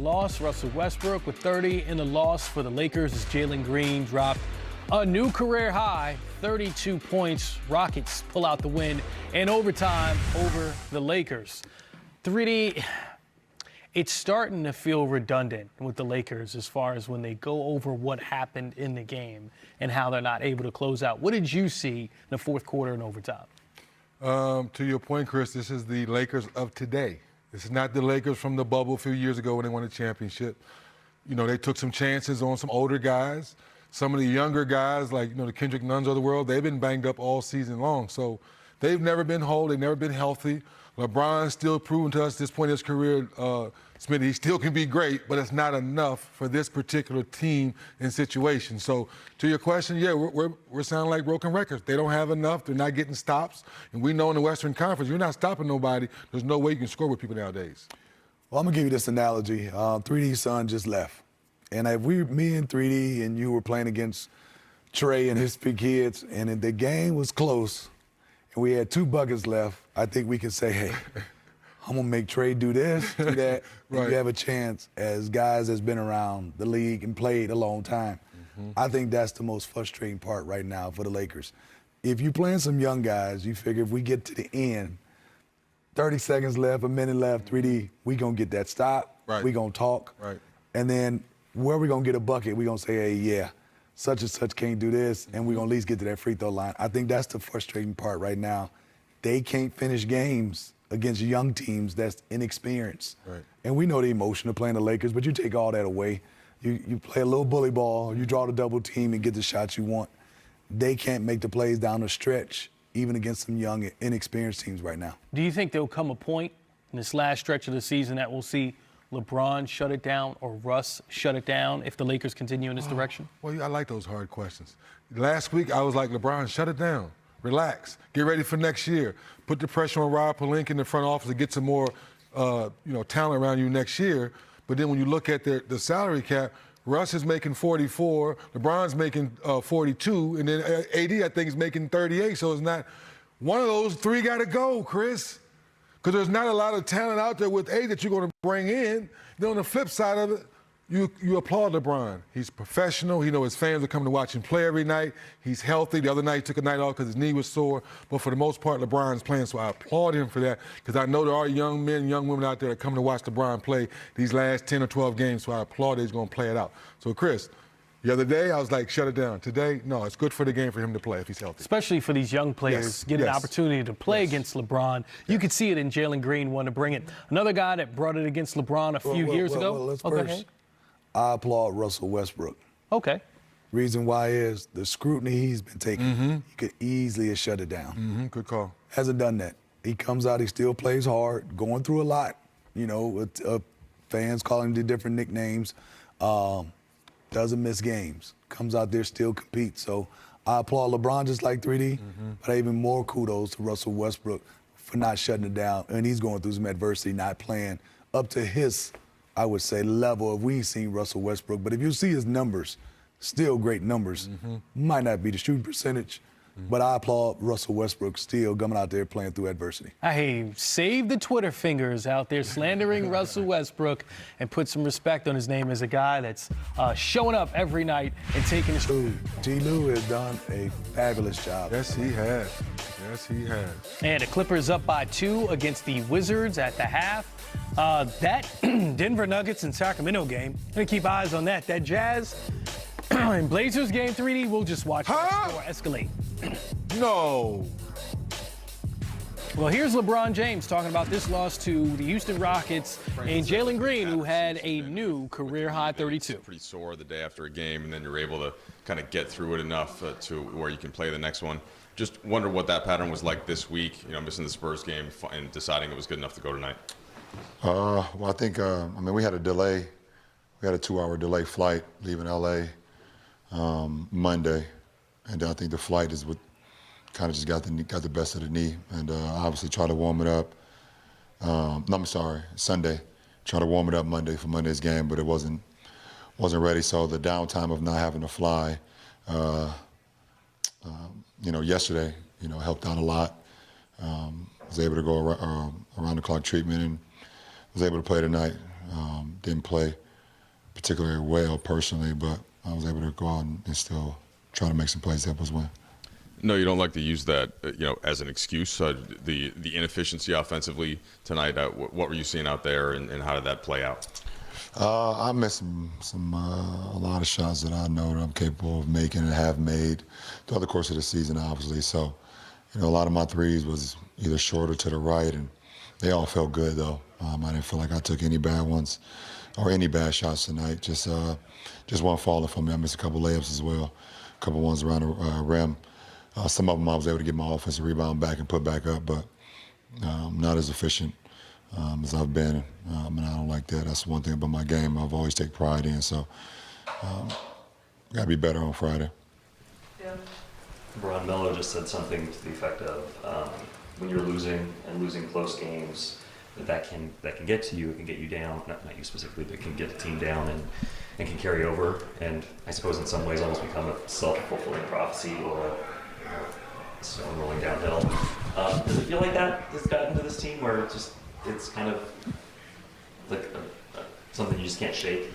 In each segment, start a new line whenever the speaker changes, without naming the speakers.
loss. Russell Westbrook with 30 in the loss for the Lakers as Jalen Green dropped a new career high, 32 points. Rockets pull out the win in overtime over the Lakers. 3D, it's starting to feel redundant with the Lakers as far as when they go over what happened in the game and how they're not able to close out. What did you see in the fourth quarter and overtime?
To your point, Chris, this is the Lakers of today. This is not the Lakers from the bubble a few years ago when they won a championship. You know, they took some chances on some older guys. Some of the younger guys, like, the Kendrick Nuns of the world, they've been banged up all season long. So they've never been whole. They've never been healthy. LeBron's still proven to us at this point in his career, Smitty, he still can be great, but it's not enough for this particular team and situation. So to your question, yeah, we're sounding like broken records. They don't have enough. They're not getting stops. And we know in the Western Conference, you're not stopping nobody. There's no way you can score with people nowadays.
Well, I'm going to give you this analogy. 3D's son just left. And if me and 3D and you were playing against Trey and his three kids, and if the game was close and we had 2 buckets left, I think we could say, hey, I'm going to make Trey do this, do that.
Right.
And you have a chance as guys that's been around the league and played a long time. I think that's the most frustrating part right now for the Lakers. If you're playing some young guys, you figure if we get to the end, 30 seconds left, a minute left, 3D, we going to get that stop.
Right.
We going to talk.
Right.
And then where we going to get a bucket, we going to say, hey, yeah, such and such can't do this, and we're going to at least get to that free throw line. I think that's the frustrating part right now. They can't finish games against young teams that's inexperienced.
Right.
And we know the emotion of playing the Lakers, but you take all that away. You play a little bully ball, you draw the double team and get the shots you want. They can't make the plays down the stretch, even against some young, inexperienced teams right now.
Do you think there'll come a point in this last stretch of the season that we'll see LeBron shut it down or Russ shut it down if the Lakers continue in this direction?
Well, I like those hard questions. Last week, I was like, LeBron, shut it down. Relax. Get ready for next year. Put the pressure on Rob Pelinka in the front office to get some more, talent around you next year. But then when you look at the salary cap, Russ is making 44, LeBron's making 42, and then AD, I think, is making 38. So it's not one of those 3 got to go, Chris. Because there's not a lot of talent out there with that you're going to bring in. Then on the flip side of it, you applaud LeBron. He's professional. He knows his fans are coming to watch him play every night. He's healthy. The other night he took a night off because his knee was sore. But for the most part, LeBron's playing, so I applaud him for that because I know there are young men, young women out there that are coming to watch LeBron play these last 10 or 12 games, so I applaud that he's going to play it out. So, Chris, the other day I was like, shut it down. Today, no, it's good for the game for him to play if he's healthy.
Especially for these young players, get an opportunity to play against LeBron. You could see it in Jalen Green wanting to bring it. Another guy that brought it against LeBron a few years ago.
Let's first, I applaud Russell Westbrook.
Okay.
Reason why is the scrutiny he's been taking. He could easily have shut it down.
Good call.
Hasn't done that. He comes out, he still plays hard, going through a lot, with fans calling him the different nicknames. Doesn't miss games. Comes out there, still competes. So I applaud LeBron just like 3D, but even more kudos to Russell Westbrook for not shutting it down. And he's going through some adversity, not playing up to his, I would say, level of we ain't seen Russell Westbrook. But if you see his numbers, still great numbers. Might not be the shooting percentage, but I applaud Russell Westbrook still coming out there playing through adversity.
Hey, save the Twitter fingers out there slandering Russell Westbrook and put some respect on his name as a guy that's showing up every night and taking his...
T. Lue has done a fabulous job.
Yes, he has. Yes, he has.
And the Clippers up by 2 against the Wizards at the half. That Denver Nuggets and Sacramento game, gonna keep eyes on that. That Jazz and Blazers game 3D, we'll just watch the score escalate.
No.
Well, here's LeBron James talking about this loss to the Houston Rockets and Jalen Green, who had a new career-high 32.
Pretty sore the day after a game, and then you're able to kind of get through it enough to where you can play the next one. Just wonder what that pattern was like this week, missing the Spurs game and deciding it was good enough to go tonight.
Well, I think, we had a delay. We had a 2-hour delay flight leaving L.A. Monday. And I think the flight is what kind of just got the best of the knee. And obviously try to warm it up. No, I'm sorry, Sunday. Try to warm it up Monday for Monday's game, but it wasn't ready. So the downtime of not having to fly, yesterday, helped out a lot. Was able to go around the clock treatment and was able to play tonight. Didn't play particularly well personally, but I was able to go out and still try to make some plays to help us win.
No, you don't like to use that, as an excuse. The inefficiency offensively tonight. What were you seeing out there, and how did that play out?
I missed a lot of shots that I know that I'm capable of making and have made throughout the course of the season, obviously. So, a lot of my threes was either short or to the right, and they all felt good though. I didn't feel like I took any bad ones or any bad shots tonight. Just one falling for me. I missed a couple layups as well, a couple ones around the rim. Some of them I was able to get my offensive rebound back and put back up, but not as efficient as I've been, and I don't like that. That's one thing about my game I've always take pride in, so got to be better on Friday.
Yeah. Lebron, Melo just said something to the effect of when you're losing close games, that can get to you, it can get you down, not you specifically, but it can get the team down and can carry over, and I suppose in some ways almost become a self-fulfilling prophecy or stone rolling downhill. Does it feel like that has gotten to this team where it's kind of like something you just can't shake?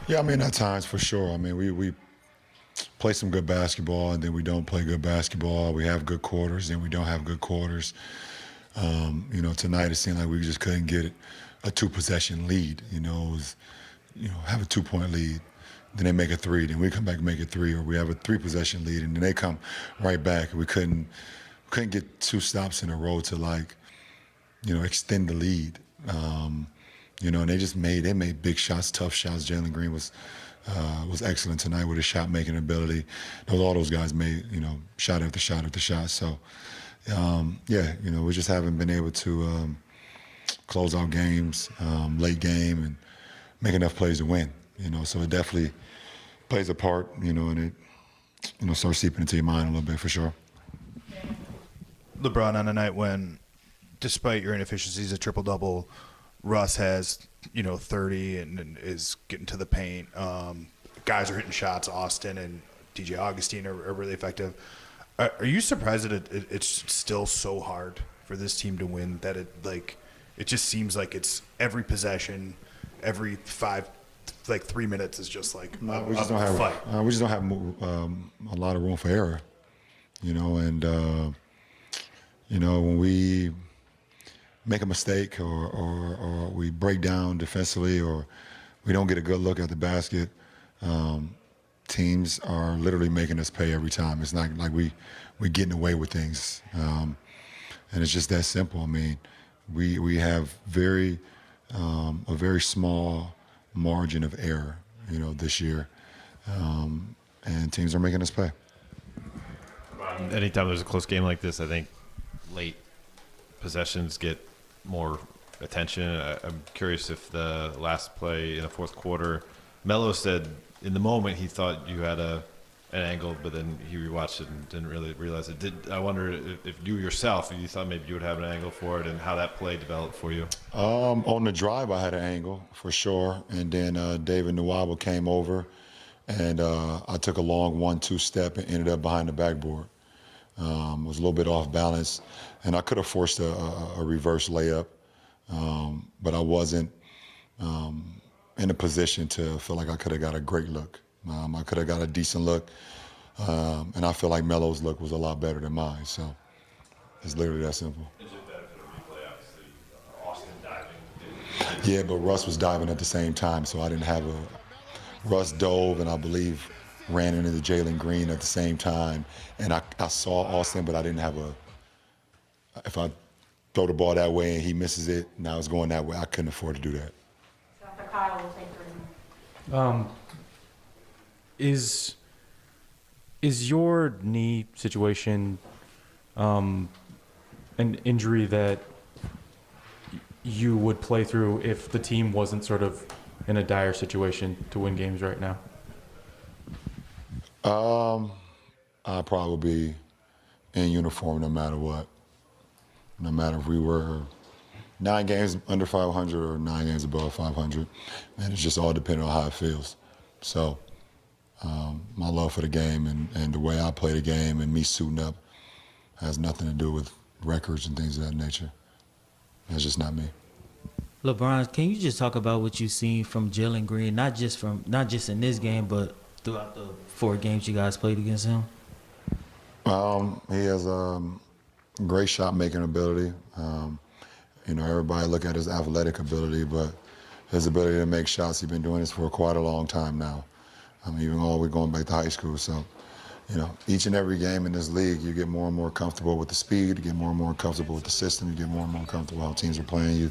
Yeah, at times for sure. We play some good basketball, and then we don't play good basketball. We have good quarters, then we don't have good quarters. Tonight it seemed like we just couldn't get a 2-possession lead. It was, have a 2-point lead, then they make a 3, then we come back and make a 3, or we have a 3-possession lead, and then they come right back. We couldn't get 2 stops in a row to extend the lead. And they made big shots, tough shots. Jalen Green was excellent tonight with his shot making ability. All those guys made shot after shot after shot. So we just haven't been able to close out games late game and make enough plays to win. So it definitely plays a part. And it starts seeping into your mind a little bit for sure.
LeBron, on a night when, despite your inefficiencies, a triple-double, Russ has 30 and is getting to the paint. Guys are hitting shots. Austin and DJ Augustine are really effective. Are you surprised that it's still so hard for this team to win? That it just seems like it's every possession, every 3 minutes is just like
we just don't have
fight.
We just don't have a lot of room for error, when we make a mistake or we break down defensively or we don't get a good look at the basket, teams are literally making us pay every time. It's not like we're getting away with things, and it's just that simple. We have a very small margin of error, this year, and teams are making us pay.
Anytime there's a close game like this, I think late possessions get more attention. I'm curious if the last play in the fourth quarter, Melo said in the moment he thought you had an angle, but then he rewatched it and didn't really realize it. I wonder if you yourself, you thought maybe you would have an angle for it, and how that play developed for you?
On the drive, I had an angle for sure, and then David Nwaba came over, and I took a long 1-2 step and ended up behind the backboard. Was a little bit off balance, and I could have forced a reverse layup, but I wasn't in a position to feel like I could have got a great look. I could have got a decent look, and I feel like Melo's look was a lot better than mine. So it's literally that simple.
Is it better for the replay, obviously, Austin diving?
Yeah, but Russ was diving at the same time, so I didn't have Russ dove, and I believe ran into Jalen Green at the same time, and I saw Austin, but I didn't have if I throw the ball that way and he misses it, now it's going that way, I couldn't afford to do that.
So for Kyle, we'll take 3 more.
Is your knee situation an injury that you would play through if the team wasn't sort of in a dire situation to win games right now?
I'd probably be in uniform no matter what. No matter if we were 9 games under 500 or 9 games above 500, and it's just all depending on how it feels. So my love for the game and the way I play the game and me suiting up has nothing to do with records and things of that nature. That's just not me.
LeBron, can you just talk about what you've seen from Jalen Green, not just in this game, but throughout the 4 games you guys played against him?
He has great shot making ability. Everybody look at his athletic ability, but his ability to make shots, he's been doing this for quite a long time now. Even all the way going back to high school. So, each and every game in this league, you get more and more comfortable with the speed, you get more and more comfortable with the system, you get more and more comfortable how teams are playing you.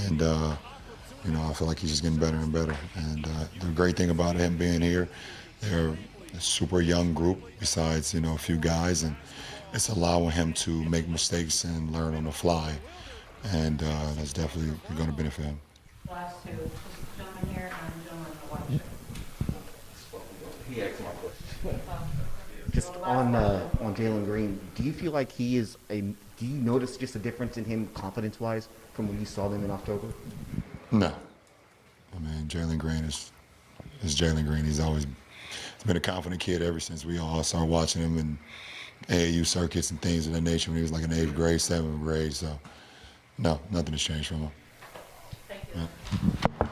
And, I feel like he's just getting better and better. And the great thing about him being here, they're a super young group besides, a few guys, and it's allowing him to make mistakes and learn on the fly. And that's definitely going to benefit him.
Last two, this gentleman here and gentleman in the white shirt.
He asked my question. Just on Jalen Green, do you feel like do you notice just a difference in him confidence-wise from when you saw him in October?
No. Jalen Green is Jalen Green. He's been a confident kid ever since we all started watching him in AAU circuits and things of that nature when he was like in 8th grade, 7th grade. So, no, nothing has changed from him.
Thank you.
Yeah.